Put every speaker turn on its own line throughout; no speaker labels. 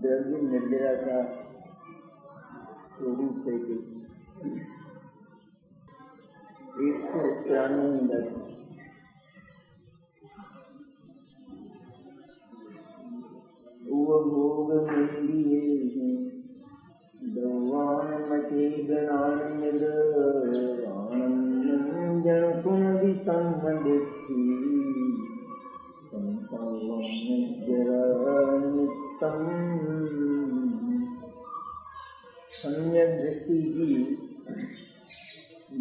द्रव्य निर्जरा का स्वरूप है। 193 भोग मंदिये द्रवान मचे गणान निरानंद जन कुण विसंबंधिति सम्यक दृष्टि की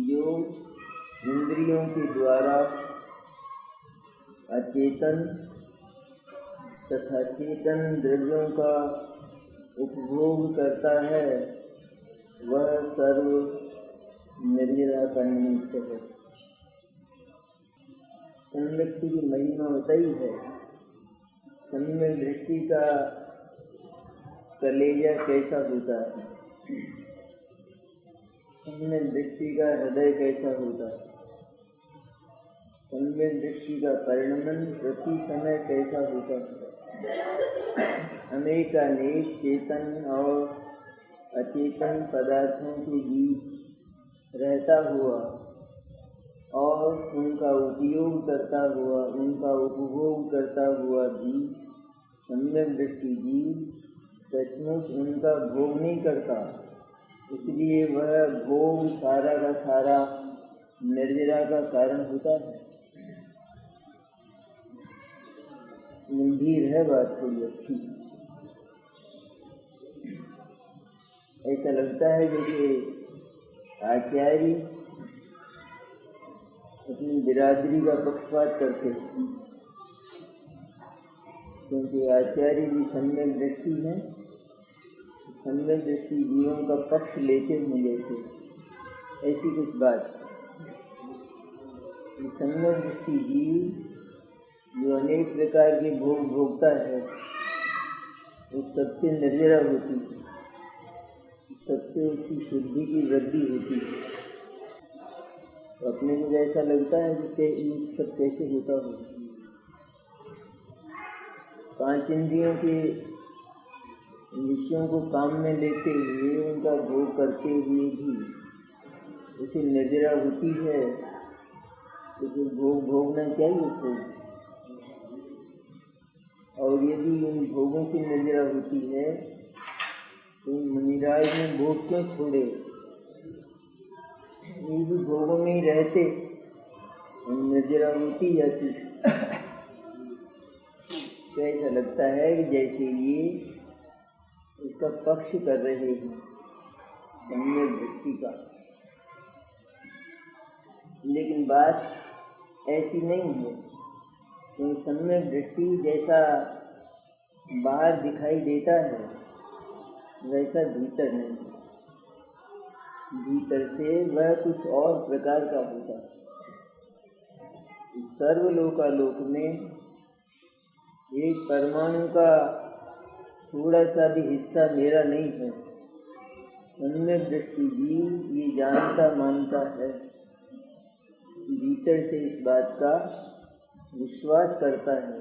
जो इंद्रियों के द्वारा अचेतन तथा चेतन द्रव्यों का उपभोग करता है, वह सर्व निर्जरा का निमित्त है। सम्यक की महिमा बताई है। सम्यक दृष्टि का कलेजा कैसा होता है, सम्यक दृष्टि का हृदय कैसा होता है, सम्यक दृष्टि का परिणमन प्रति समय कैसा होता है। अनेकानेक चेतन और अचेतन पदार्थों के बीच रहता हुआ और उनका उपयोग करता हुआ, उनका उपभोग करता हुआ भी सम्यक दृष्टि जीव सचमुच उनका भोग नहीं करता, इसलिए वह भोग सारा का सारा निर्जरा का कारण होता है। गंभीर है बात, थोड़ी अच्छी। ऐसा लगता है जैसे आचार्य अपनी बिरादरी का पक्षपात करते हैं, क्योंकि आचार्य भी सम्यक दृष्टि है, सम्यक दृष्टि जीवों का पक्ष लेते हैं। जैसे ऐसी कुछ बात, सम्यक दृष्टि जीव जो अनेक प्रकार के भोग भोगता है, उस सबसे निर्जरा होती है, सबसे उसकी शुद्धि की वृद्धि होती है। तो अपने को ऐसा लगता है कि इन सब कैसे होता हो। 5 इंद्रियों के विषयों को काम में लेते हुए, उनका भोग करते हुए भी उसे निर्जरा होती है, तो फिर भोग भोगना चाहिए उसको। और यदि उन भोगों की निर्जरा होती है तो मुनिराज ने भोग क्यों छोड़े? ये भी भोगों में ही रहते, निर्जरा होती जाती। तो ऐसा लगता है कि जैसे ये उसका पक्ष कर रहे हैं सम्यक दृष्टि का, लेकिन बात ऐसी नहीं है। तो सम्यक दृष्टि जैसा बाहर दिखाई देता है वैसा भीतर नहीं, भीतर से वह कुछ और प्रकार का होता है। सर्वलोकालोक में एक परमाणु का थोड़ा सा भी हिस्सा मेरा नहीं है। सम्यक दृष्टि जीव ये जानता मानता है, भीतर से इस बात का विश्वास करता है।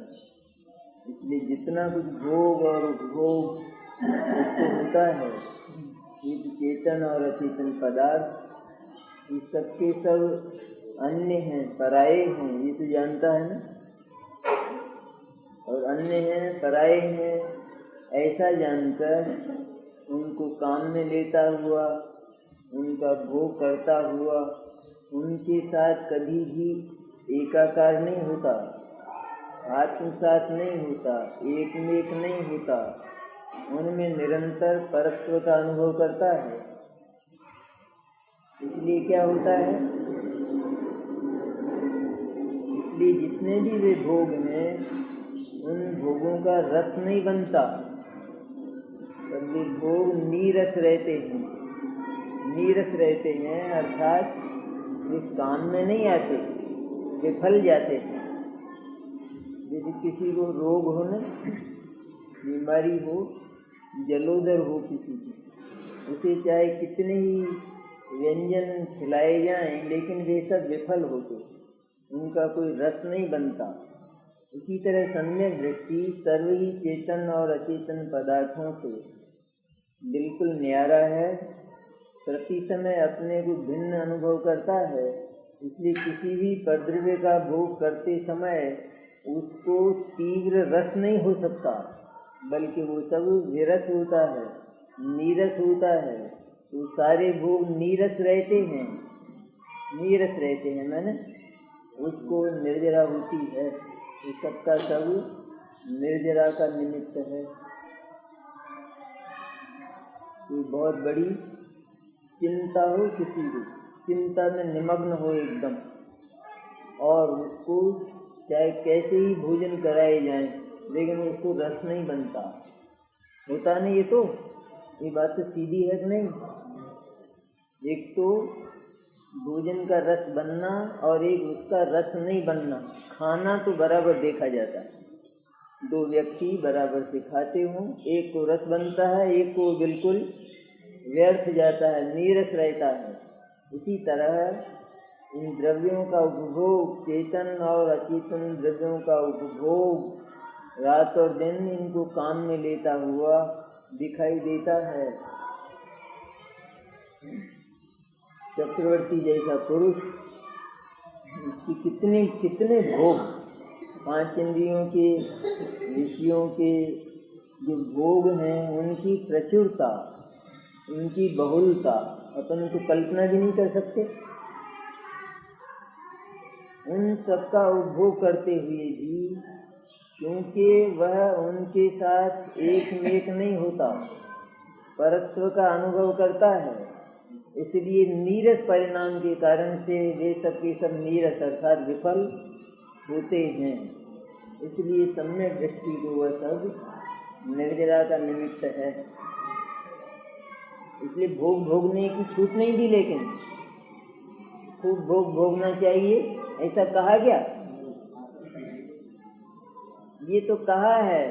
इसलिए जितना कुछ भोग और उपभोग उसको होता है, ये चेतन और अचेतन पदार्थ, ये सबके सब अन्य हैं, पराये हैं, ये तो जानता है ना। और अन्य हैं, पराये हैं, ऐसा जानकर उनको काम में लेता हुआ, उनका भोग करता हुआ, उनके साथ कभी भी एकाकार नहीं होता, आत्मसात नहीं होता, एकमेक नहीं होता, उनमें निरंतर परत्व का अनुभव करता है। इसलिए क्या होता है, इसलिए जितने भी वे भोग हैं उन भोगों का रस नहीं बनता, पर वे भोग नीरस रहते हैं। नीरस रहते हैं अर्थात वे काम में नहीं आते, वे फल जाते हैं। यदि किसी को रोग हो न, बीमारी हो, जलोदर हो किसी की, उसे चाहे कितने ही व्यंजन खिलाए जाएं, लेकिन वे सब विफल होते, उनका कोई रस नहीं बनता। इसी तरह सम्यक दृष्टि सर्व ही चेतन और अचेतन पदार्थों से बिल्कुल न्यारा है, प्रति समय अपने को भिन्न अनुभव करता है। इसलिए किसी भी पद्रव्य का भोग करते समय उसको तीव्र रस नहीं हो सकता, बल्कि वो सब विरस होता है, नीरस होता है। तो सारे भोग नीरस रहते हैं, नीरस रहते हैं, मैंने उसको निर्जरा होती है। तो सबका सब निर्जरा का निमित्त है। तो बहुत बड़ी चिंता हो, किसी को चिंता में निमग्न हो एकदम, और उसको चाहे कैसे ही भोजन कराए जाए, लेकिन उसको रस नहीं बनता, होता नहीं। ये बात तो सीधी है कि नहीं? एक तो भोजन का रस बनना और एक उसका रस नहीं बनना। खाना तो बराबर देखा जाता है, दो व्यक्ति बराबर से खाते हों, एक को रस बनता है, एक को बिल्कुल व्यर्थ जाता है, नीरस रहता है। इसी तरह इन द्रव्यों का उपभोग, चेतन और अचेतन द्रव्यों का उपभोग रात और दिन इनको काम में लेता हुआ दिखाई देता है। चक्रवर्ती जैसा पुरुष, उसकी कितने कितने भोग, पांच इंद्रियों के विषयों के जो भोग हैं उनकी प्रचुरता, उनकी बहुलता अपन को कल्पना भी नहीं कर सकते। उन सबका उपभोग करते हुए भी, क्योंकि वह उनके साथ एक में नहीं होता, परत्व का अनुभव करता है, इसलिए नीरस परिणाम के कारण से वे सब के सब नीरस अर्थात विफल होते हैं। इसलिए सम्यक दृष्टि को वह सब निर्जरा का निमित्त है। इसलिए भोग भोगने की छूट नहीं दी, लेकिन खूब भोग भोगना चाहिए, ऐसा कहा गया? ये तो कहा है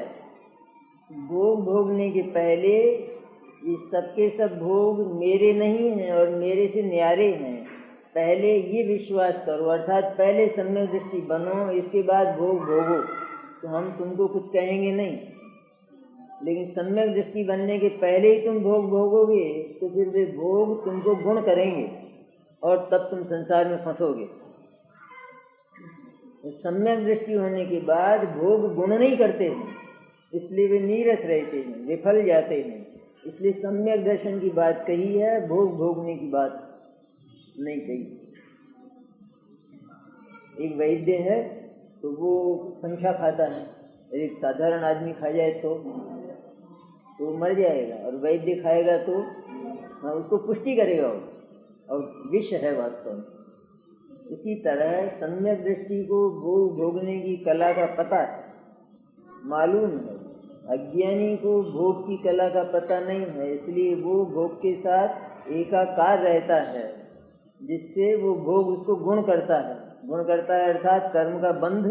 भोग भोगने के पहले ये सबके सब भोग मेरे नहीं हैं और मेरे से न्यारे हैं, पहले ये विश्वास करो, अर्थात पहले सम्यक दृष्टि बनो, इसके बाद भोग भोगो। तो हम तुमको कुछ कहेंगे नहीं, लेकिन सम्यक दृष्टि बनने के पहले ही तुम भोग भोगोगे तो फिर वे भोग तुमको गुण करेंगे और तब तुम संसार में फंसोगे। तो सम्यक दृष्टि होने के बाद भोग गुण नहीं करते हैं, इसलिए वे नीरस रहते हैं, विफल जाते हैं। इसलिए सम्यक दर्शन की बात कही है, भोग भोगने की बात नहीं कही। एक वैद्य है तो वो संख्या खाता है, एक साधारण आदमी खा जाए तो मर जाएगा, और वैद्य खाएगा तो उसको पुष्टि करेगा, और विष है वास्तव में। इसी तरह सम्यक दृष्टि को भोग भोगने की कला का पता है, मालूम है, अज्ञानी को भोग की कला का पता नहीं है, इसलिए वो भोग के साथ एकाकार रहता है, जिससे वो भोग उसको गुण करता है। गुण करता है अर्थात कर्म का बंध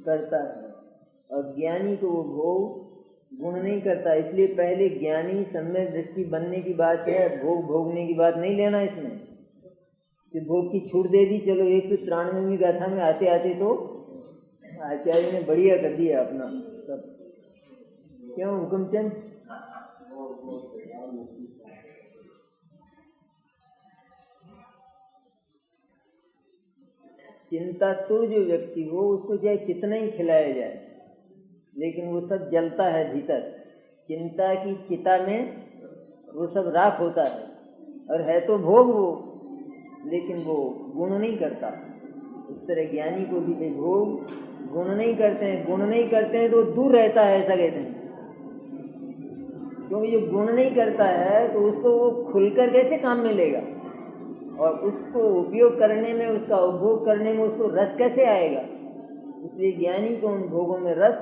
करता है, और ज्ञानी को वो भोग गुण नहीं करता। इसलिए पहले ज्ञानी सम्यक दृष्टि बनने की बात है, भोग भोगने की बात नहीं लेना इसमें कि भोग की छूट दे दी। चलो 193वीं गाथा में आते आते तो आचार्य ने बढ़िया कर दिया अपना सब। क्यों हुकुमचंद? चिंता तो जो व्यक्ति हो उसको चाहे कितना ही खिलाया जाए, लेकिन वो सब जलता है भीतर। चिंता की चिता में वो सब राख होता है, और है तो भोग वो, लेकिन वो गुण नहीं करता। इस तरह ज्ञानी को भी भोग गुण नहीं करते हैं, गुण नहीं करते हैं तो दूर रहता है, ऐसा कहते हैं। क्योंकि जो गुण नहीं करता है तो उसको वो खुलकर कैसे काम में लेगा, और उसको उपयोग करने में, उसका उपभोग करने में उसको रस कैसे आएगा। इसलिए ज्ञानी को उन भोगों में रस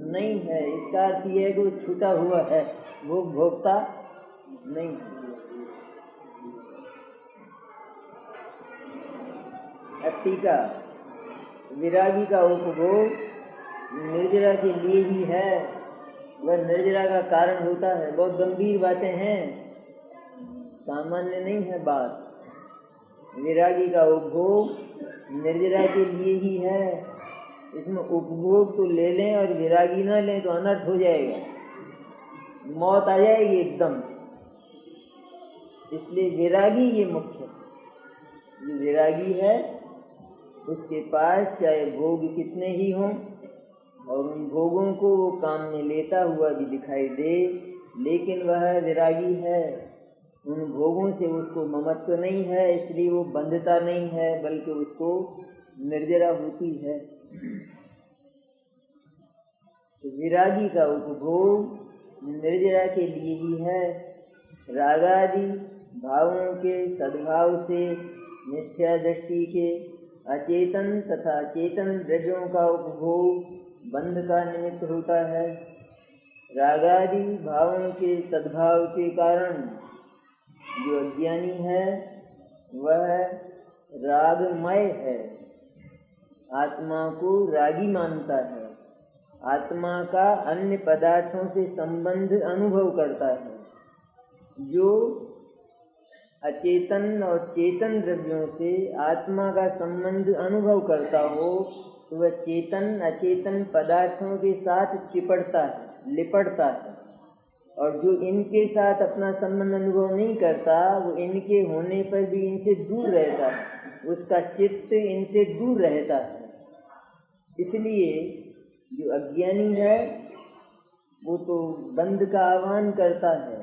नहीं है। इसका अर्थ यह है कि वो छूटा हुआ है, भोग भोगता नहीं है। टीका, विरागी का उपभोग निर्जरा के लिए ही है, वह निर्जरा का कारण होता है। बहुत गंभीर बातें हैं, सामान्य नहीं है बात। विरागी का उपभोग निर्जरा के लिए ही है, इसमें उपभोग तो ले लें और विरागी ना लें तो अनर्थ हो जाएगा, मौत आ जाएगी एकदम। इसलिए विरागी ये मुख्य, जो विरागी है उसके पास चाहे भोग कितने ही हों और उन भोगों को वो काम में लेता हुआ भी दिखाई दे, लेकिन वह विरागी है। उन भोगों से उसको ममत्व नहीं है, इसलिए वो बंधता नहीं है, बल्कि उसको निर्जरा होती है। तो विरागी का उपभोग निर्जरा के लिए ही है। रागादि भावों के सद्भाव से मिथ्या दृष्टि के अचेतन तथा चेतन द्रव्यों का उपभोग बंध का निमित्त होता है। रागादि भावों के सद्भाव के कारण जो अज्ञानी है वह रागमय है, आत्मा को रागी मानता है, आत्मा का अन्य पदार्थों से संबंध अनुभव करता है। जो अचेतन और चेतन द्रव्यों से आत्मा का संबंध अनुभव करता हो तो वह चेतन अचेतन पदार्थों के साथ चिपटता है, लिपटता है, और जो इनके साथ अपना संबंध अनुभव नहीं करता वो इनके होने पर भी इनसे दूर रहता है, उसका चित्त इनसे दूर रहता है। इसलिए जो अज्ञानी है वो तो बंध का आह्वान करता है,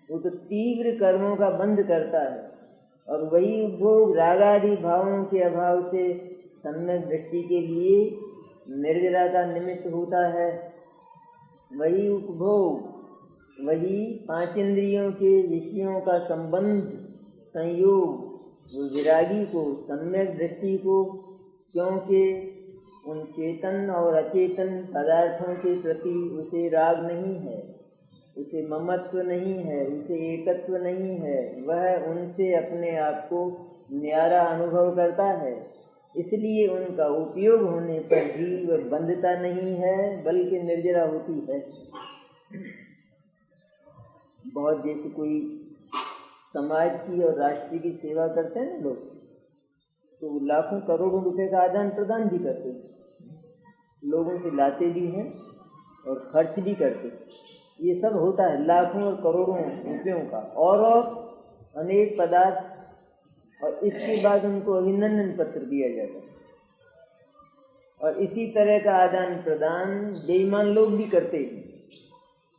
वो तो तीव्र कर्मों का बंध करता है, और वही उपभोग रागादि भावों के अभाव से सम्यक दृष्टि के लिए निर्जरा का निमित्त होता है। वही उपभोग, वही पांच इंद्रियों के विषयों का संबंध संयोग वो विरागी को सम्यक दृष्टि को, क्योंकि उन चेतन और अचेतन पदार्थों के प्रति उसे राग नहीं है, उसे ममत्व नहीं है, उसे एकत्व नहीं है, वह उनसे अपने आप को न्यारा अनुभव करता है। इसलिए उनका उपयोग होने पर भी वह बंधता नहीं है बल्कि निर्जरा होती है। बहुत जैसे कोई समाज की और राष्ट्र की सेवा करते हैं ना लोग, तो लाखों करोड़ों रुपए का आदान प्रदान भी करते हैं, लोगों से लाते भी हैं और खर्च भी करते हैं। ये सब होता है लाखों और करोड़ों रुपयों का, और अनेक पदार्थ, और इसके बाद उनको अभिनंदन पत्र दिया जाता है। और इसी तरह का आदान प्रदान बेईमान लोग भी करते हैं,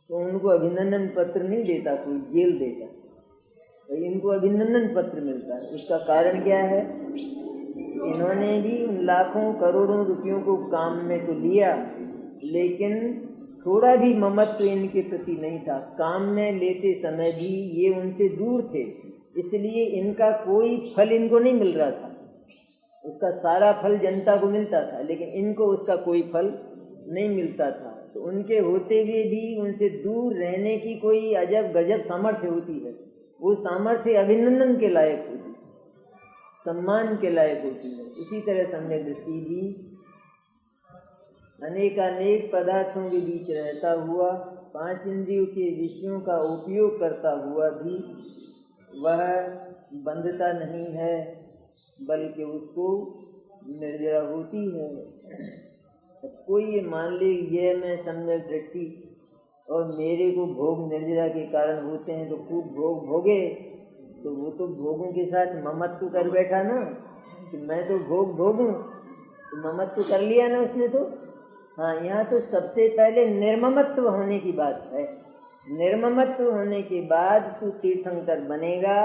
तो उनको अभिनंदन पत्र नहीं देता कोई, जेल देता, तो इनको अभिनंदन पत्र मिलता है। उसका कारण क्या है? इन्होंने भी उन लाखों करोड़ों रुपयों को काम में तो लिया, लेकिन थोड़ा भी ममत्व इनके प्रति नहीं था। काम में लेते समय भी ये उनसे दूर थे, इसलिए इनका कोई फल इनको नहीं मिल रहा था। उसका सारा फल जनता को मिलता था, लेकिन इनको उसका कोई फल नहीं मिलता था। तो उनके होते हुए भी उनसे दूर रहने की कोई अजब गजब सामर्थ्य होती है। वो सामर्थ्य अभिनंदन के लायक होती है, सम्मान के लायक होती है। इसी तरह सम्यक दृष्टि भी अनेकानेक पदार्थों के बीच रहता हुआ, पांच इंद्रियों के विषयों का उपयोग करता हुआ भी वह बंधता नहीं है, बल्कि उसको निर्जरा होती है। कोई ये मान ले ये मैं सम्यक दृष्टि और मेरे को भोग निर्जरा के कारण होते हैं तो खूब भोग भोगे, तो वो तो भोगों के साथ ममत्व कर बैठा ना कि मैं तो भोग भोगूं, तो ममत्व कर लिया ना उसने। तो हाँ, यहाँ तो सबसे पहले निर्ममत्व होने की बात है। निर्ममत्व होने के बाद तू तीर्थंकर बनेगा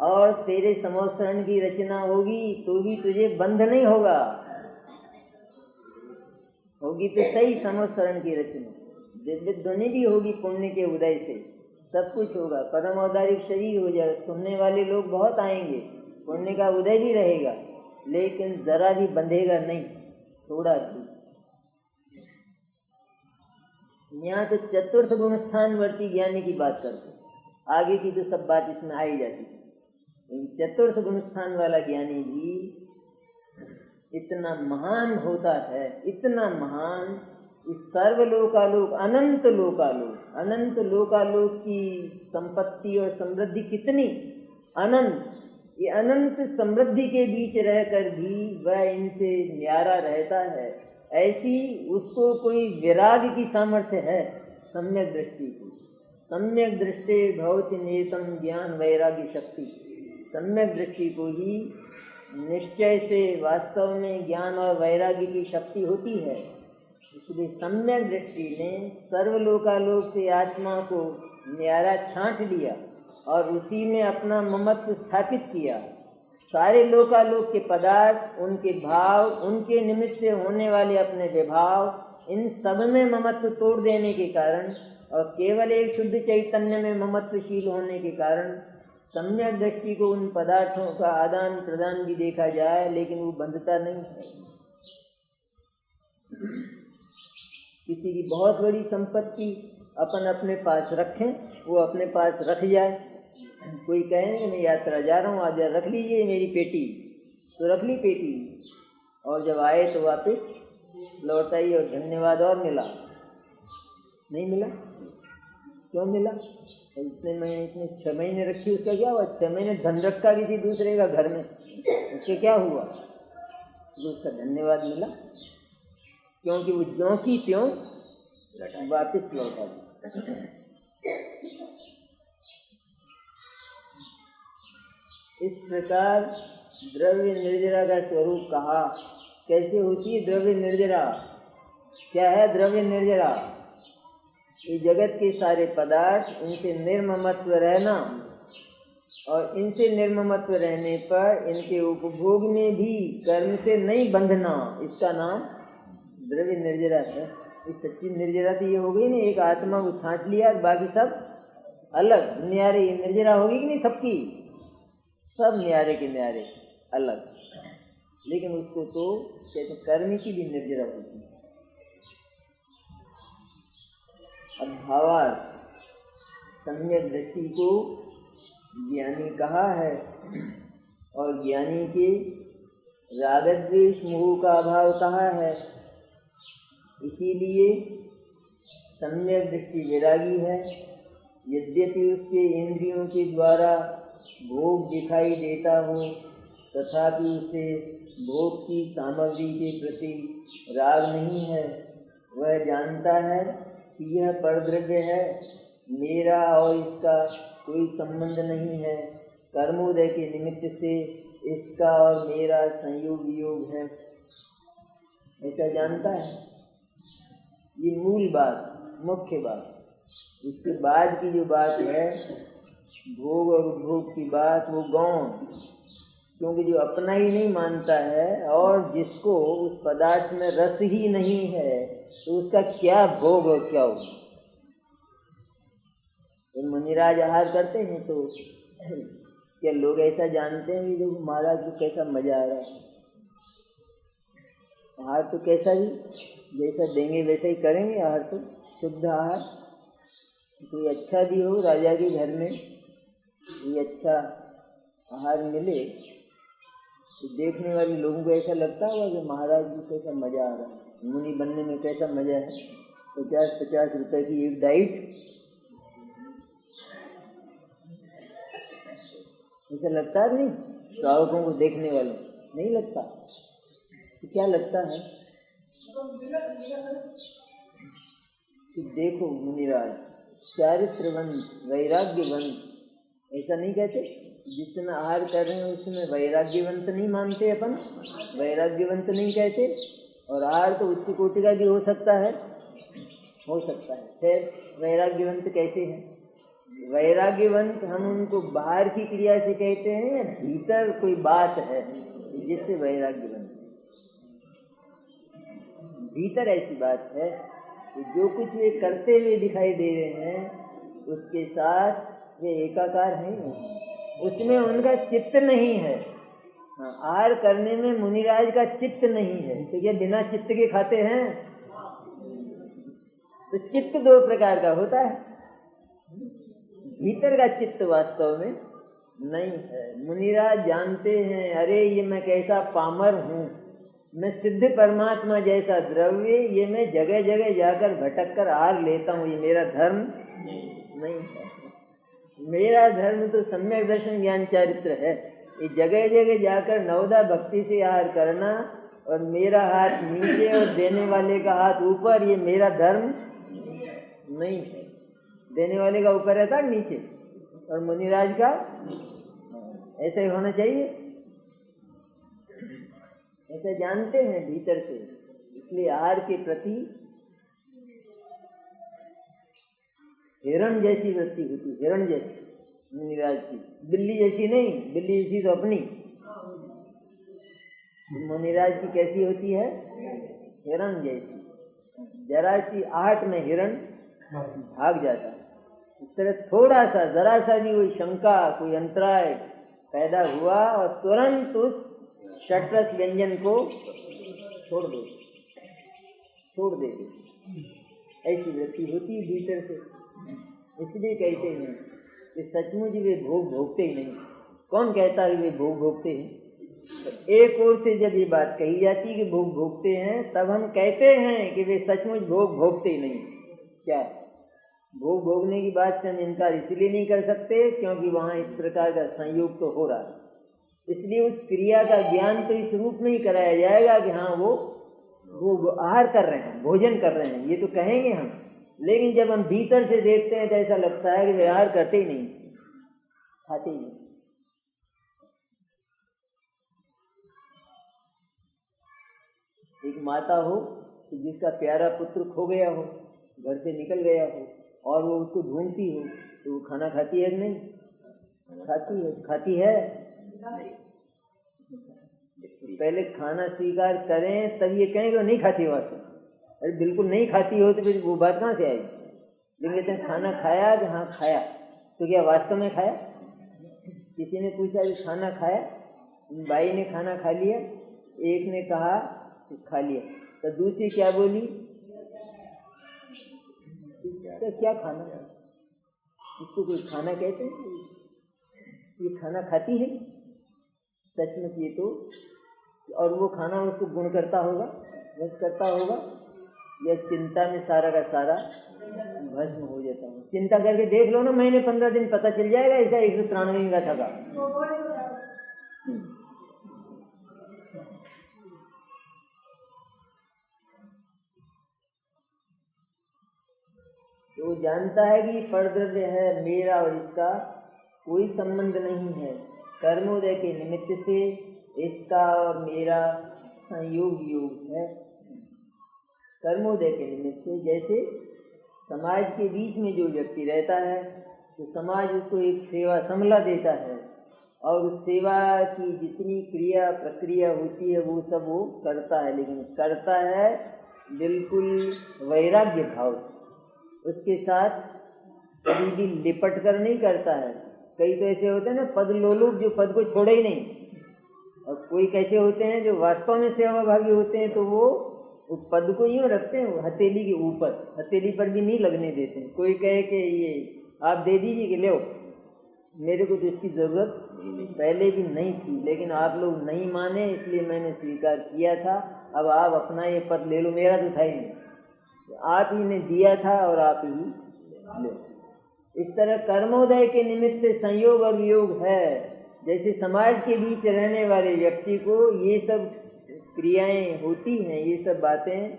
और तेरे समोत्सरण की रचना होगी तो भी तुझे बंध नहीं होगा। होगी तो सही समोत्सरण की रचना, दिव्य ध्वनि भी होगी पुण्य के उदय से, सब कुछ होगा। परम औदारिक शरीर हो जाए, सुनने वाले लोग बहुत आएंगे, पुण्य का उदय भी रहेगा, लेकिन जरा भी बंधेगा नहीं, थोड़ा भी। यहाँ तो चतुर्थ गुण स्थान वर्ती ज्ञानी की बात करते, आगे की तो सब बात इसमें आई जाती है। चतुर्थ गुण स्थान वाला ज्ञानी भी इतना महान होता है, इतना महान, इस सर्वलोकालोक अनंत लोकालोक, अनंत लोकालोक की संपत्ति और समृद्धि कितनी अनंत, ये अनंत समृद्धि के बीच रहकर भी वह इनसे न्यारा रहता है। ऐसी उसको कोई विराग की सामर्थ्य है सम्यक दृष्टि की। सम्यक दृष्टि भवति नियतम ज्ञान वैराग्य शक्ति। सम्यक दृष्टि को ही निश्चय से वास्तव में ज्ञान और वैराग्य की शक्ति होती है। इसलिए सम्यक दृष्टि ने सर्वलोकालोक से आत्मा को न्यारा छांट लिया और उसी में अपना ममत्व स्थापित किया। सारे लोकालोक के पदार्थ, उनके भाव, उनके निमित्त से होने वाले अपने विभाव, इन सब में ममत्व तोड़ देने के कारण और केवल एक शुद्ध चैतन्य में ममत्वशील होने के कारण सम्यक दृष्टि को उन पदार्थों का आदान प्रदान भी देखा जाए, लेकिन वो बंधता नहीं है। किसी की बहुत बड़ी संपत्ति अपन अपने पास रखें, वो अपने पास रख जाए। कोई कहे मैं यात्रा जा रहा हूँ, आज रख लीजिए मेरी पेटी, तो रख ली पेटी, और जब आए तो वापस लौट आई और धन्यवाद और मिला। नहीं मिला। क्यों मिला? इतने 6 महीने रखी, उसका क्या हुआ? 6 महीने धन रखा किसी दूसरे का घर में, उसके क्या हुआ? तो उसका धन्यवाद मिला, क्योंकि वो ज्यों की त्यों वापिस लौटा दी। इस प्रकार द्रव्य निर्जरा का स्वरूप कहा। कैसे होती है द्रव्य निर्जरा? क्या है द्रव्य निर्जरा? ये जगत के सारे पदार्थ, इनसे निर्ममत्व रहना और इनसे निर्ममत्व रहने पर इनके उपभोग में भी कर्म से नहीं बंधना, इसका नाम द्रव्य निर्जरा है। इस सच्ची निर्जरा तो ये हो गई ना, एक आत्मा को छांट लिया, बाकी सब अलग न्यारे। ये निर्जरा होगी कि नहीं? सबकी सब न्यारे के न्यारे अलग, लेकिन उसको तो कहते कर्म की भी निर्जरा होती है। अब भावार्थ सम्यक दृष्टि को ज्ञानी कहा है, और ज्ञानी के राग द्वेष मोह का अभाव कहा है। इसीलिए सम्यक दृष्टि वैरागी है। यद्यपि उसके इंद्रियों के द्वारा भोग दिखाई देता हो, तथापि उसे भोग की सामग्री के प्रति राग नहीं है। वह जानता है कि यह परद्रव्य है, मेरा और इसका कोई संबंध नहीं है। कर्मोदय के निमित्त से इसका और मेरा संयोग वियोग है, ऐसा जानता है। ये मूल बात, मुख्य बात। इसके बाद की जो बात है भोग और उपभोग की बात, वो गौण, क्योंकि जो अपना ही नहीं मानता है और जिसको उस पदार्थ में रस ही नहीं है, तो उसका क्या भोग और क्या उपभोग। तो मुनिराज आहार करते हैं तो क्या लोग ऐसा जानते हैं कि देखो महाराज को कैसा मजा आ रहा है, आहार तो कैसा भी जैसा देंगे वैसा ही करेंगे। आहार तो शुद्ध आहार, कोई अच्छा भी हो, राजा के घर में ये अच्छा आहार मिले तो देखने वाले लोगों को ऐसा लगता होगा कि महाराज को कैसा मजा आ रहा है, मुनि बनने में कैसा मजा है। 50-50 रुपए की एक डाइट, ऐसा लगता है नहीं? श्रावकों को देखने वाले नहीं लगता तो क्या लगता है कि देखो मुनिराज चारित्रवंत वैराग्यवंत, ऐसा नहीं कहते? जितना आहार कर रहे हैं उसमें वैराग्यवंत नहीं मानते अपन, वैराग्यवंत नहीं कहते। और आहार तो उच्च कोटि का भी हो सकता है, हो सकता है। फिर वैराग्यवंत कैसे हैं? वैराग्यवंत हम उनको बाहर की क्रिया से कहते हैं या भीतर कोई बात है जिससे वैराग्यवंत? भीतर ऐसी बात है कि जो कुछ वे करते हुए दिखाई दे रहे हैं उसके साथ वे एकाकार हैं, उसमें उनका चित्त नहीं है। आहार करने में मुनिराज का चित्त नहीं है, तो ये बिना चित्त के खाते हैं? तो चित्त 2 प्रकार का होता है, भीतर का चित्त वास्तव में नहीं है। मुनिराज जानते हैं, अरे ये मैं कैसा पामर हूँ, मैं सिद्ध परमात्मा जैसा द्रव्य ये मैं जगह जगह जाकर भटक कर आहार लेता हूँ, ये मेरा धर्म नहीं है। मेरा धर्म तो सम्यक दर्शन ज्ञान चारित्र है। ये जगह जगह जाकर नवदा भक्ति से आहार करना और मेरा हाथ नीचे और देने वाले का हाथ ऊपर, ये मेरा धर्म नहीं है। देने वाले का ऊपर रहता है नीचे और मुनिराज का ऐसा ही होना चाहिए। ऐसा जानते हैं भीतर से, इसलिए आहार के प्रति हिरण जैसी वृत्ति होती, हिरण जैसी मुनिराज की, बिल्ली जैसी नहीं। बिल्ली जैसी तो अपनी, मुनिराज की कैसी होती है? हिरण जैसी। जरा सी आहट में हिरण भाग जाता है। इस तरह थोड़ा सा, जरा सा भी कोई शंका, कोई अंतराय पैदा हुआ और तुरंत उस षट्रस व्यंजन को छोड़ दे, ऐसी वृत्ति होती है भीतर से। इसलिए कहते हैं कि सचमुच वे भोग भोगते ही नहीं। कौन कहता है वे भोग भोगते हैं? तो एक ओर से जब ये बात कही जाती है कि भोग भोगते हैं, तब हम कहते हैं कि वे सचमुच भोग भोगते ही नहीं। क्या भोग भोगने की बात से हम इनकार इसलिए नहीं कर सकते क्योंकि वहां इस प्रकार का संयोग तो हो रहा है। इसलिए उस क्रिया का ज्ञान तो इस रूप में ही कराया जाएगा कि हाँ वो आहार कर रहे हैं, भोजन कर रहे हैं, ये तो कहेंगे हम। लेकिन जब हम भीतर से देखते हैं तो ऐसा लगता है कि वे आहार करते ही नहीं, खाते ही नहीं। एक माता हो कि जिसका प्यारा पुत्र खो गया हो, घर से निकल गया हो और वो उसको ढूंढती हो, तो वो खाना खाती है कि नहीं? खाती है। पहले खाना स्वीकार करें तब ये कहें कि नहीं खाती वास्तव। अरे बिल्कुल नहीं खाती हो तो फिर वो बात कहाँ से आएगी? लेकिन कहते हैं खाना खाया कि हाँ खाया, तो क्या वास्तव में खाया? किसी ने पूछा कि खाना खाया? बाई ने खाना खा लिया, एक ने कहा खा लिया, तो दूसरी क्या बोली? तो क्या खाना? इसको कोई खाना कहते हैं? ये खाना खाती है सचमुच ये तो, और वो खाना उसको गुण करता होगा, वश करता होगा, या चिंता में सारा का सारा भस्म हो जाता है। चिंता करके देख लो ना, महीने 15 दिन पता चल जाएगा इसका 193 का थका। तो जानता है कि परद्रव्य है मेरा और इसका कोई संबंध नहीं है। कर्मोदय के निमित्त से इसका और मेरा संयोग योग है। कर्मोदय के निमित्त से, जैसे समाज के बीच में जो व्यक्ति रहता है तो समाज उसको एक सेवा समला देता है और उस सेवा की जितनी क्रिया प्रक्रिया होती है वो सब वो करता है, लेकिन करता है बिल्कुल वैराग्य भाव। उसके साथ कभी भी लिपट कर नहीं करता है। कई तो ऐसे होते हैं ना पद लोलुप, जो पद को छोड़े ही नहीं, और कोई कैसे होते हैं जो वास्तव में सेवाभागी होते हैं तो वो पद को यूँ रखते हैं हथेली के ऊपर, हथेली पर भी नहीं लगने देते हैं। कोई कहे कि ये आप दे दीजिए कि ले, मेरे को तो इसकी जरूरत पहले भी नहीं थी, लेकिन आप लोग नहीं माने इसलिए मैंने स्वीकार किया था, अब आप अपना ये पद ले लो, मेरा तो था ही नहीं, आप ही ने दिया था और आप ही लो। इस तरह कर्मोदय के निमित्त से संयोग और वियोग है। जैसे समाज के बीच रहने वाले व्यक्ति को ये सब क्रियाएं होती हैं, ये सब बातें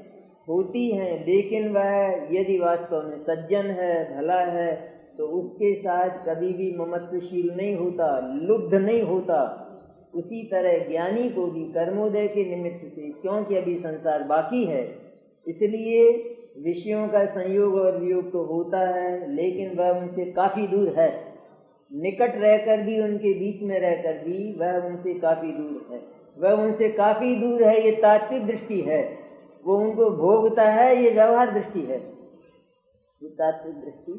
होती हैं, लेकिन वह यदि वास्तव में सज्जन है, भला है, तो उसके साथ कभी भी ममत्वशील नहीं होता, लुब्ध नहीं होता। उसी तरह ज्ञानी को भी कर्मोदय के निमित्त से, क्योंकि अभी संसार बाकी है, इसलिए विषयों का संयोग और वियोग तो होता है, लेकिन वह उनसे काफी दूर है। निकट रहकर भी, उनके बीच में रहकर भी वह उनसे काफी दूर है। वह उनसे काफी दूर है, ये तात्विक दृष्टि है। वो उनको भोगता है, ये व्यवहार दृष्टि है। ये तात्विक दृष्टि